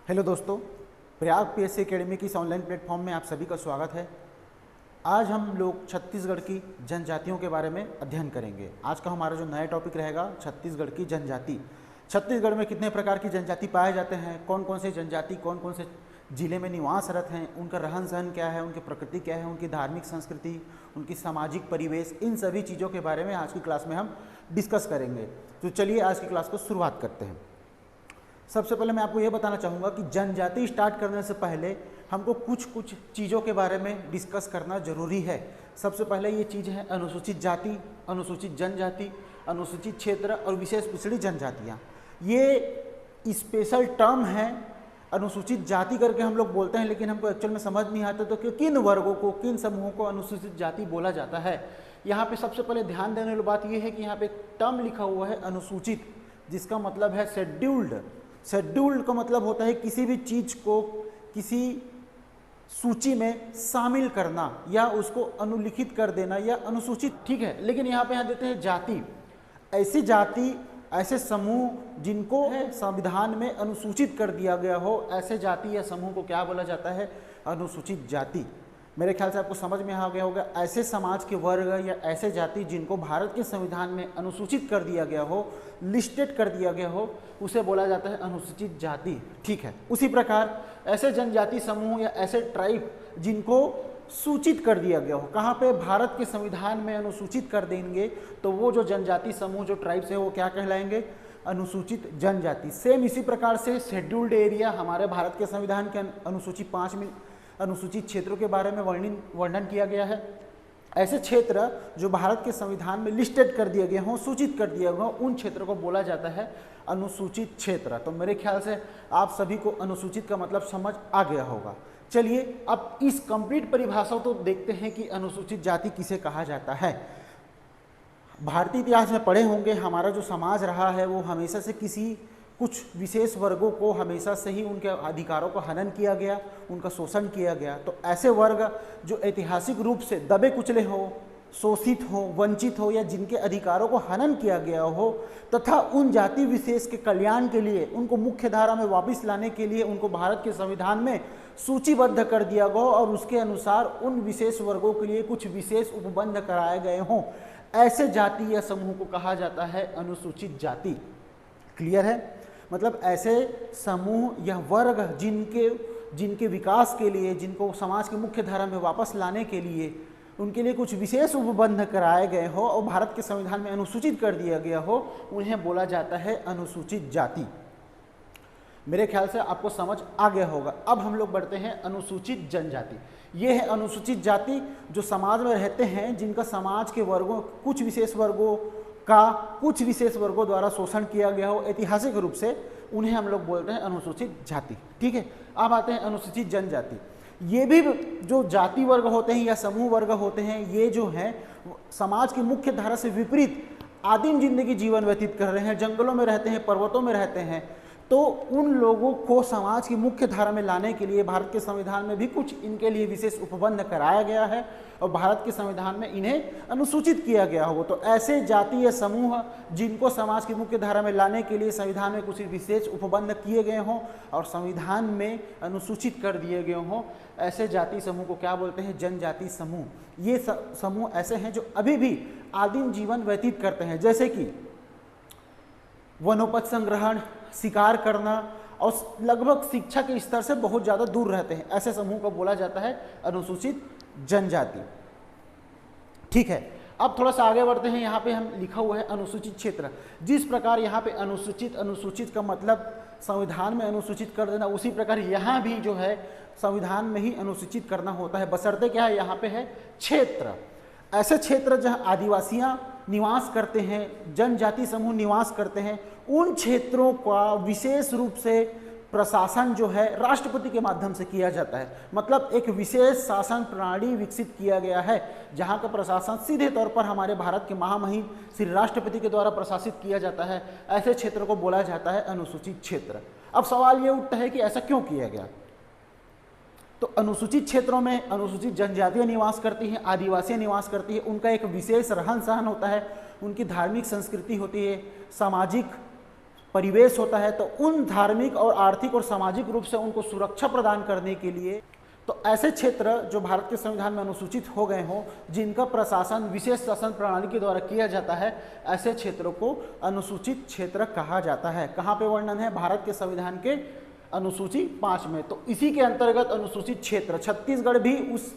Hello दोस्तों, Prayag PSC academy की इस ऑनलाइन प्लेटफॉर्म में आप सभी का स्वागत है। आज हम लोग छत्तीसगढ़ की जनजातियों के बारे में अध्ययन करेंगे। आज का हमारा जो नया टॉपिक रहेगा छत्तीसगढ़ की जनजाति। छत्तीसगढ़ में कितने प्रकार की जनजाति पाए जाते हैं, कौन कौन से जनजाति कौन कौन से जिले में निवासरत हैं, उनका रहन सहन क्या है, उनकी प्रकृति क्या है, उनकी धार्मिक संस्कृति, उनकी सामाजिक परिवेश, इन सभी चीज़ों के बारे में आज की क्लास में हम डिस्कस करेंगे। तो चलिए आज की क्लास को शुरुआत करते हैं। सबसे पहले मैं आपको ये बताना चाहूँगा कि जनजाति स्टार्ट करने से पहले हमको कुछ चीज़ों के बारे में डिस्कस करना जरूरी है। सबसे पहले ये चीज़ है अनुसूचित जाति, अनुसूचित जनजाति, अनुसूचित क्षेत्र और विशेष पिछड़ी जनजातियाँ। ये स्पेशल टर्म है, अनुसूचित जाति करके हम लोग बोलते हैं, लेकिन हमको एक्चुअल में समझ नहीं आता तो कि किन वर्गों को, किन समूहों को अनुसूचित जाति बोला जाता है। यहाँ पे सबसे पहले ध्यान देने वाली बात यह है कि यहाँ पे एक टर्म लिखा हुआ है अनुसूचित, जिसका मतलब है शेड्यूल्ड। शेड्यूल्ड का मतलब होता है किसी भी चीज को किसी सूची में शामिल करना या उसको अनुलिखित कर देना या अनुसूचित, ठीक है। लेकिन यहाँ पे देते हैं जाति। ऐसी जाति, ऐसे समूह जिनको संविधान में अनुसूचित कर दिया गया हो, ऐसे जाति या समूह को क्या बोला जाता है? अनुसूचित जाति। मेरे ख्याल से आपको समझ में आ गया होगा। ऐसे समाज के वर्ग या ऐसे जाति जिनको भारत के संविधान में अनुसूचित कर दिया गया हो, लिस्टेड कर दिया गया हो, उसे बोला जाता है अनुसूचित जाति, ठीक है। उसी प्रकार ऐसे जनजाति समूह या ऐसे ट्राइब जिनको सूचित कर दिया गया हो, कहाँ पे? भारत के संविधान में अनुसूचित कर देंगे तो वो जो जनजाति समूह, जो ट्राइब्स है, वो क्या कहलाएंगे? अनुसूचित जनजाति। सेम इसी प्रकार से शेड्यूल्ड एरिया, हमारे भारत के संविधान के अनुसूची 5 में अनुसूचित क्षेत्रों के बारे में वर्णन किया गया है। ऐसे क्षेत्र जो भारत के संविधान में लिस्टेड कर दिए गए हों, सूचित कर दिए गए हों, उन क्षेत्रों को बोला जाता है अनुसूचित क्षेत्र। तो मेरे ख्याल से आप सभी को अनुसूचित का मतलब समझ आ गया होगा। चलिए अब इस कंप्लीट परिभाषा को देखते हैं कि अनुसूचित जाति किसे कहा जाता है। भारतीय इतिहास में पढ़े होंगे, हमारा जो समाज रहा है वो हमेशा से किसी कुछ विशेष वर्गों को हमेशा से ही उनके अधिकारों का हनन किया गया, उनका शोषण किया गया। तो ऐसे वर्ग जो ऐतिहासिक रूप से दबे कुचले हो, शोषित हो, वंचित हो, या जिनके अधिकारों को हनन किया गया हो, तथा उन जाति विशेष के कल्याण के लिए, उनको मुख्य धारा में वापस लाने के लिए उनको भारत के संविधान में सूचीबद्ध कर दिया गया और उसके अनुसार उन विशेष वर्गों के लिए कुछ विशेष उपबंध कराए गए हों, ऐसे जाति या समूह को कहा जाता है अनुसूचित जाति। क्लियर है? मतलब ऐसे समूह या वर्ग जिनके विकास के लिए, जिनको समाज की मुख्य धारा में वापस लाने के लिए, उनके लिए कुछ विशेष उपबंध कराए गए हो और भारत के संविधान में अनुसूचित कर दिया गया हो, उन्हें बोला जाता है अनुसूचित जाति। मेरे ख्याल से आपको समझ आ गया होगा। अब हम लोग बढ़ते हैं अनुसूचित जनजाति। ये है अनुसूचित जाति जो समाज में रहते हैं, जिनका समाज के वर्गों, कुछ विशेष वर्गों द्वारा शोषण किया गया हो ऐतिहासिक रूप से, उन्हें हम लोग बोलते हैं अनुसूचित जाति, ठीक है। अब आते हैं अनुसूचित जनजाति। ये भी जो जाति वर्ग होते हैं या समूह वर्ग होते हैं, ये जो हैं समाज की मुख्य धारा से विपरीत आदिम जिंदगी जीवन व्यतीत कर रहे हैं, जंगलों में रहते हैं, पर्वतों में रहते हैं। तो उन लोगों को समाज की मुख्य धारा में लाने के लिए भारत के संविधान में भी कुछ इनके लिए विशेष उपबंध कराया गया है और भारत के संविधान में इन्हें अनुसूचित किया गया हो। तो ऐसे जाति या समूह जिनको समाज की मुख्य धारा में लाने के लिए संविधान में कुछ विशेष उपबंध किए गए हों और संविधान में अनुसूचित कर दिए गए हों, ऐसे जाति समूह को क्या बोलते हैं? जनजाति समूह। ये समूह ऐसे हैं जो अभी भी आदिम जीवन व्यतीत करते हैं, जैसे कि वनोपज संग्रहण, शिकार करना और लगभग शिक्षा के स्तर से बहुत ज़्यादा दूर रहते हैं। ऐसे समूह को बोला जाता है अनुसूचित जनजाति, ठीक है। अब थोड़ा सा आगे बढ़ते हैं। यहाँ पे हम लिखा हुआ है अनुसूचित क्षेत्र। जिस प्रकार यहाँ पे अनुसूचित का मतलब संविधान में अनुसूचित कर देना, उसी प्रकार यहाँ भी जो है संविधान में ही अनुसूचित करना होता है। बशर्ते क्या है? यहाँ पे है क्षेत्र। ऐसे क्षेत्र जहाँ आदिवासियाँ निवास करते हैं, जनजाति समूह निवास करते हैं, उन क्षेत्रों का विशेष रूप से प्रशासन जो है राष्ट्रपति के माध्यम से किया जाता है। मतलब एक विशेष शासन प्रणाली विकसित किया गया है जहाँ का प्रशासन सीधे तौर पर हमारे भारत के महामहिम श्री राष्ट्रपति के द्वारा प्रशासित किया जाता है। ऐसे क्षेत्र को बोला जाता है अनुसूचित क्षेत्र। अब सवाल ये उठता है कि ऐसा क्यों किया गया? तो अनुसूचित क्षेत्रों में अनुसूचित जनजातियां निवास करती हैं, आदिवासी निवास करती है, उनका एक विशेष रहन सहन होता है, उनकी धार्मिक संस्कृति होती है, सामाजिक परिवेश होता है, तो उन धार्मिक और आर्थिक और सामाजिक रूप से उनको सुरक्षा प्रदान करने के लिए, तो ऐसे क्षेत्र जो भारत के संविधान में अनुसूचित हो गए हों, जिनका प्रशासन विशेष शासन प्रणाली के द्वारा किया जाता है, ऐसे क्षेत्रों को अनुसूचित क्षेत्र कहा जाता है। कहाँ पे वर्णन है? भारत के संविधान के अनुसूची 5 में। तो इसी के अंतर्गत अनुसूचित क्षेत्र, छत्तीसगढ़ भी उस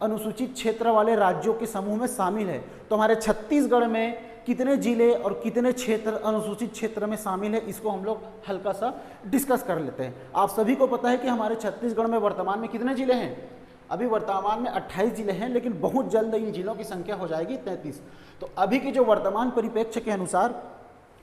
अनुसूचित क्षेत्र वाले राज्यों के समूह में शामिल है। तो हमारे छत्तीसगढ़ में कितने जिले और कितने क्षेत्र अनुसूचित क्षेत्र में शामिल है, इसको हम लोग हल्का सा डिस्कस कर लेते हैं। आप सभी को पता है कि हमारे छत्तीसगढ़ में वर्तमान में कितने जिले हैं? अभी वर्तमान में 28 जिले हैं, लेकिन बहुत जल्द इन जिलों की संख्या हो जाएगी 33। तो अभी के जो वर्तमान परिप्रेक्ष्य के अनुसार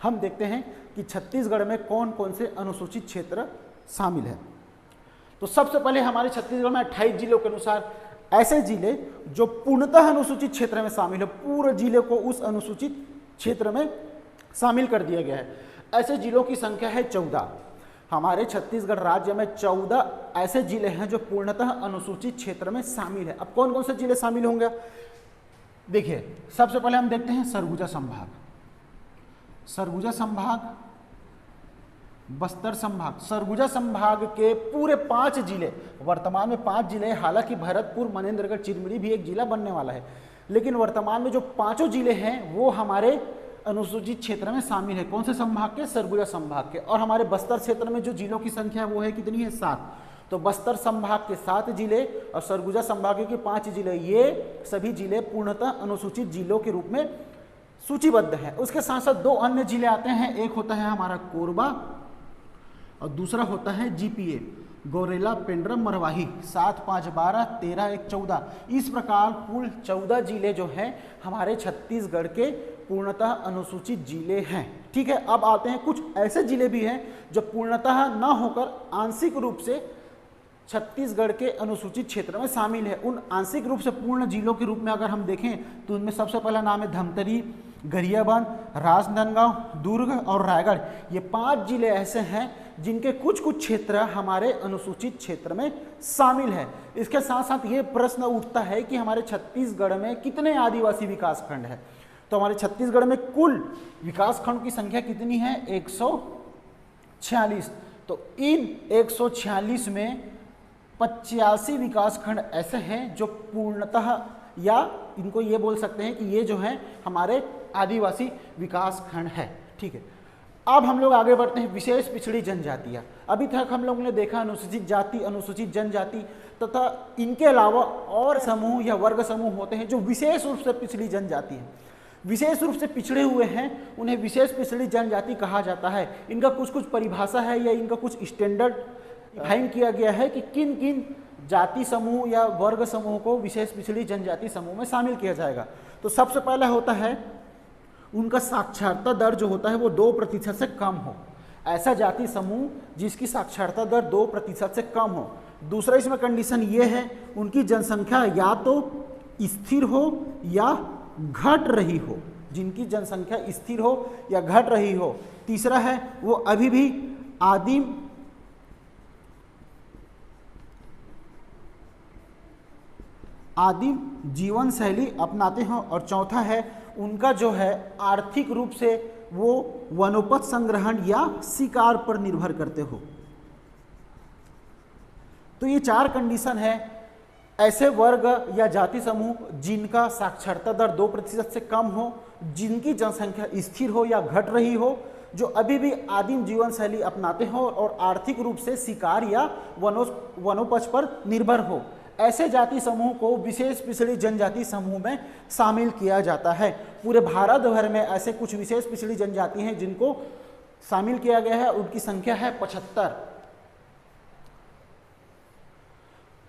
हम देखते हैं कि छत्तीसगढ़ में कौन कौन से अनुसूचित क्षेत्र शामिल है। तो सबसे पहले हमारे छत्तीसगढ़ में 28 जिलों के अनुसार ऐसे जिले जो पूर्णतः अनुसूचित क्षेत्र में शामिल है, पूरे जिले को उस अनुसूचित क्षेत्र में शामिल कर दिया गया है। ऐसे जिलों की संख्या है 14। हमारे छत्तीसगढ़ राज्य में 14 ऐसे जिले हैं जो पूर्णतः अनुसूचित क्षेत्र में शामिल है। अब कौन कौन से जिले शामिल होंगे? देखिए, सबसे पहले हम देखते हैं सरगुजा संभाग, सरगुजा संभाग, बस्तर संभाग। सरगुजा संभाग के पूरे 5 जिले, वर्तमान में 5 जिले, हालांकि भरतपुर, मनेन्द्रगढ़, चिरमिरी भी एक जिला बनने वाला है, लेकिन वर्तमान में जो 5 जिले हैं वो हमारे अनुसूचित क्षेत्र में शामिल है। कौन से संभाग के? सरगुजा संभाग के। और हमारे बस्तर क्षेत्र में जो जिलों की संख्या वो है कितनी है? 7। तो बस्तर संभाग के 7 जिले और सरगुजा संभाग के 5 जिले, ये सभी जिले पूर्णतः अनुसूचित जिलों के रूप में सूचीबद्ध है। उसके साथ साथ 2 अन्य जिले आते हैं, एक होता है हमारा कोरबा और दूसरा होता है जीपीए, गौरेला, पेंड्रम, मरवाही। 7, 5, 12, 13, 1, 14। इस प्रकार कुल 14 जिले जो हैं हमारे छत्तीसगढ़ के पूर्णतः अनुसूचित जिले हैं। ठीक है, अब आते हैं कुछ ऐसे जिले भी हैं जो पूर्णतः ना होकर आंशिक रूप से छत्तीसगढ़ के अनुसूचित क्षेत्र में शामिल है। उन आंशिक रूप से पूर्ण जिलों के रूप में अगर हम देखें तो उनमें सबसे पहला नाम है धमतरी, गरियाबंद, राजनांदगांव, दुर्ग और रायगढ़। ये 5 जिले ऐसे हैं जिनके कुछ कुछ क्षेत्र हमारे अनुसूचित क्षेत्र में शामिल है। इसके साथ साथ ये प्रश्न उठता है कि हमारे छत्तीसगढ़ में कितने आदिवासी विकास खंड है? तो हमारे छत्तीसगढ़ में कुल विकास खंड की संख्या कितनी है? 146। तो इन 146 में 85 विकास खंड ऐसे हैं जो पूर्णतः, या इनको ये बोल सकते हैं कि ये जो है हमारे आदिवासी विकास खंड है। ठीक है, अब हम लोग आगे बढ़ते हैं विशेष पिछड़ी जनजातियाँ। अभी तक हम लोगों ने देखा अनुसूचित जाति, अनुसूचित जनजाति तथा इनके अलावा और समूह या वर्ग समूह होते हैं जो विशेष रूप से पिछड़ी जनजाति हैं, विशेष रूप से पिछड़े हुए हैं, उन्हें विशेष पिछड़ी जनजाति कहा जाता है। इनका कुछ कुछ परिभाषा है या इनका कुछ स्टैंडर्ड डिफाइन किया गया है कि किन किन जाति समूह या वर्ग समूह को विशेष पिछड़ी जनजाति समूह में शामिल किया जाएगा। तो सबसे पहला होता है उनका साक्षरता दर जो होता है वो 2% से कम हो। ऐसा जाति समूह जिसकी साक्षरता दर 2% से कम हो। दूसरा इसमें कंडीशन ये है उनकी जनसंख्या या तो स्थिर हो या घट रही हो, जिनकी जनसंख्या स्थिर हो या घट रही हो। तीसरा है वो अभी भी आदिम जीवन शैली अपनाते हो। और चौथा है उनका जो है आर्थिक रूप से वो वनोपज संग्रहण या शिकार पर निर्भर करते हो। तो ये 4 कंडीशन है ऐसे वर्ग या जाति समूह जिनका साक्षरता दर 2% से कम हो, जिनकी जनसंख्या स्थिर हो या घट रही हो, जो अभी भी आदिम जीवन शैली अपनाते हो और आर्थिक रूप से शिकार या वनोपज पर निर्भर हो। ऐसे जाति समूह को विशेष पिछड़ी जनजाति समूह में शामिल किया जाता है। पूरे भारत भर में ऐसे कुछ विशेष पिछड़ी जनजाति हैं जिनको शामिल किया गया है, उनकी संख्या है 75।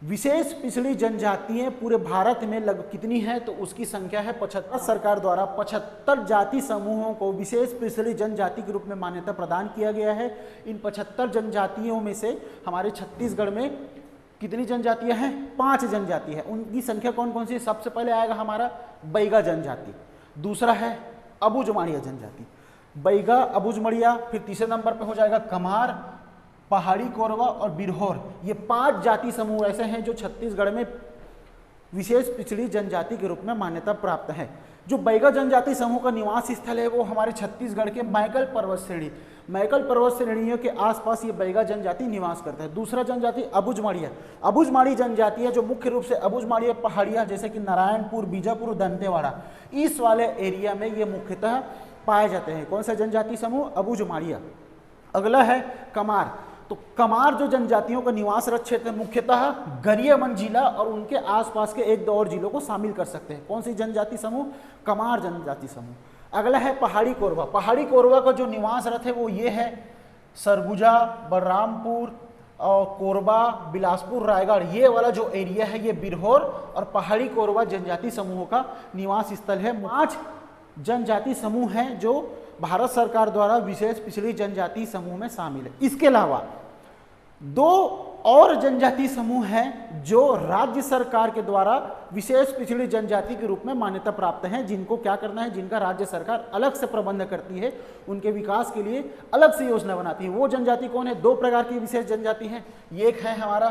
विशेष पिछड़ी जनजातियां पूरे भारत में लगभग कितनी है? तो उसकी संख्या है 75। सरकार द्वारा 75 जाति समूहों को विशेष पिछड़ी जनजाति के रूप में मान्यता प्रदान किया गया है। इन 75 जनजातियों में से हमारे छत्तीसगढ़ में कितनी जनजातियां हैं? 5 जनजाति है। उनकी संख्या कौन कौन सी है? सबसे पहले आएगा हमारा बैगा जनजाति, दूसरा है अबुझमाड़िया जनजाति, बैगा, अबुझमाड़िया। फिर तीसरे नंबर पे हो जाएगा कमार, पहाड़ी कोरवा और बिरहोर। ये 5 जाति समूह ऐसे हैं जो छत्तीसगढ़ में विशेष पिछड़ी जनजाति के रूप में मान्यता प्राप्त है। जो बैगा जनजाति समूह का निवास स्थल है वो हमारे छत्तीसगढ़ के मैकल पर्वत श्रेणी, मैकल पर्वत श्रेणियों के आसपास ये बैगा जनजाति निवास करता है। दूसरा जनजाति अबुझमाड़िया, अबुझमाड़ी जनजाति है जो मुख्य रूप से अबुझमाड़िया पहाड़ियाँ जैसे कि नारायणपुर, बीजापुर, दंतेवाड़ा इस वाले एरिया में ये मुख्यतः पाए जाते हैं। कौन सा जनजाति समूह? अबुझमाड़िया। अगला है कमार। तो कमार जो जनजातियों का निवासरत क्षेत्र मुख्यतः गरियाबंद जिला और उनके आसपास के एक दो और जिलों को शामिल कर सकते हैं। कौन सी जनजाति समूह? कमार जनजाति समूह। अगला है पहाड़ी कोरबा। पहाड़ी कोरबा का जो निवासरत है वो ये है सरगुजा, बलरामपुर और कोरबा, बिलासपुर, रायगढ़, ये वाला जो एरिया है ये बिरहोर और पहाड़ी कोरबा जनजाति समूहों का निवास स्थल है। 5 जनजाति समूह हैं जो भारत सरकार द्वारा विशेष पिछड़ी जनजाति समूह में शामिल है। इसके अलावा 2 और जनजाति समूह हैं जो राज्य सरकार के द्वारा विशेष पिछड़ी जनजाति के रूप में मान्यता प्राप्त हैं, जिनको क्या करना है, जिनका राज्य सरकार अलग से प्रबंध करती है, उनके विकास के लिए अलग से योजना बनाती है। वो जनजाति कौन है? 2 प्रकार की विशेष जनजाति हैं। एक है हमारा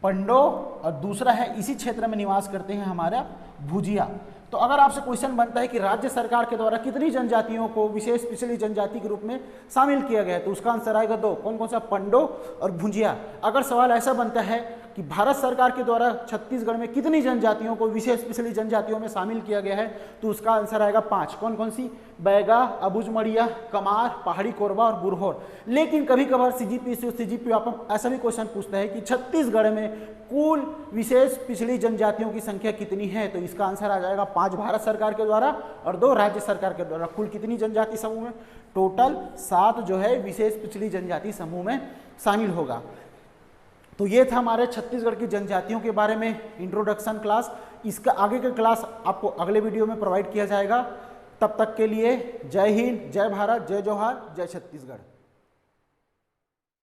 पंडो और दूसरा है इसी क्षेत्र में निवास करते हैं हमारा भुजिया। तो अगर आपसे क्वेश्चन बनता है कि राज्य सरकार के द्वारा कितनी जनजातियों को विशेष पिछड़ी जनजाति के रूप में शामिल किया गया है, तो उसका आंसर आएगा 2। कौन कौन सा? पंडो और भुजिया। अगर सवाल ऐसा बनता है कि भारत सरकार के द्वारा छत्तीसगढ़ में कितनी जनजातियों को विशेष पिछड़ी जनजातियों में शामिल किया गया है, तो उसका आंसर आएगा 5। कौन कौन सी? बैगा, अबुझमड़िया, कमार, पहाड़ी कोरबा और बुरहोर। लेकिन कभी कभार सीजीपी ऐसा भी क्वेश्चन पूछता है कि छत्तीसगढ़ में कुल विशेष पिछड़ी जनजातियों की संख्या कितनी है, तो इसका आंसर आ जाएगा 5 भारत सरकार के द्वारा और 2 राज्य सरकार के द्वारा। कुल कितनी जनजाति समूह में? टोटल 7 जो है विशेष पिछड़ी जनजाति समूह में शामिल होगा। तो ये था हमारे छत्तीसगढ़ की जनजातियों के बारे में इंट्रोडक्शन क्लास। इसका आगे का क्लास आपको अगले वीडियो में प्रोवाइड किया जाएगा। तब तक के लिए जय हिंद, जय भारत, जय जोहार, जय छत्तीसगढ़।